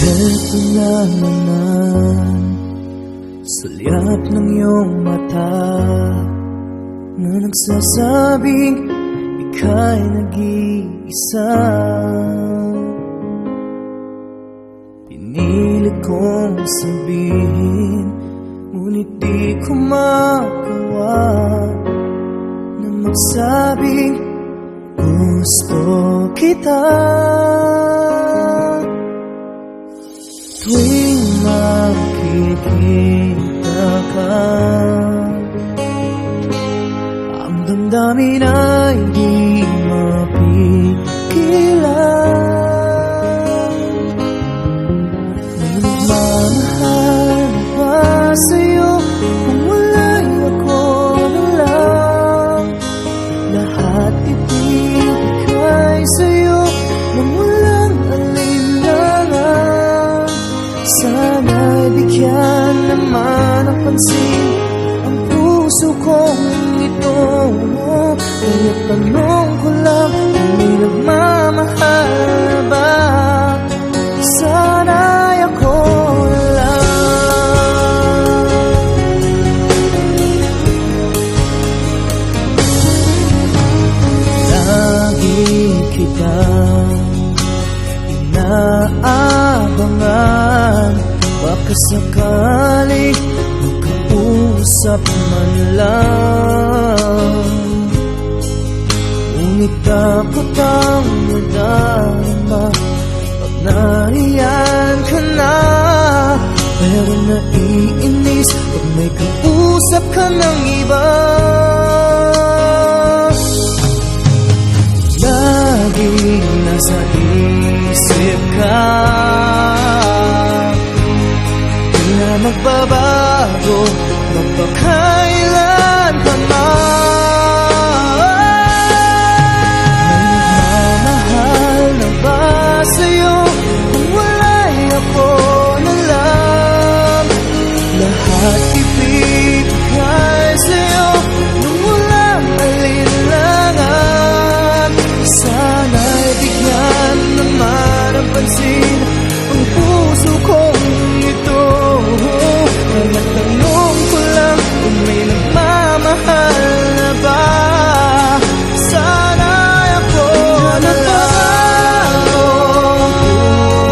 Ito na naman, sulyap ng iyong mata na nagsasabing ika'y nag-iisa. Pinilit kong sabihin, ngunit di ko magawa na magsabing gusto kita. Tuwing makikita ka, ang damdamin ay di mapigilan. May nagmamahal ba sa'yo kung wala'y ako na lang? Lahat ibigay sa'yo nang walang alinlangan. Sana'y bigyan naman ng pansin ang puso kong ito. Kaya tanong ko lang kung may nagmamahal na ba? Sana'y ako lang. Lagi kitang inaabangan, baka sakali makausap man lang. Ngunit takot ang madama pag nariyan ka na. Pero naiinis pag may kausap ka ng iba. Laging nasa isip ka, di na magbabago magpakailan pa man. May nagmamahal na ba sa'yo kung wala'y ako na lang? Lahat ibigay sa'yo nung walang alinlangan. Sana'y bigyan naman ang pansin ang puso kong ito. Kaya tanong ko lang kung may nagmamahal na ba? Sana'y ako na lang.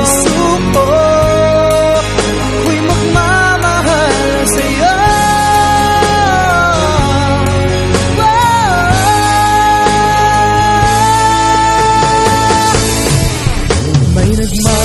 Puso ko, ako'y magmamahal sa'yo. May nagmamahal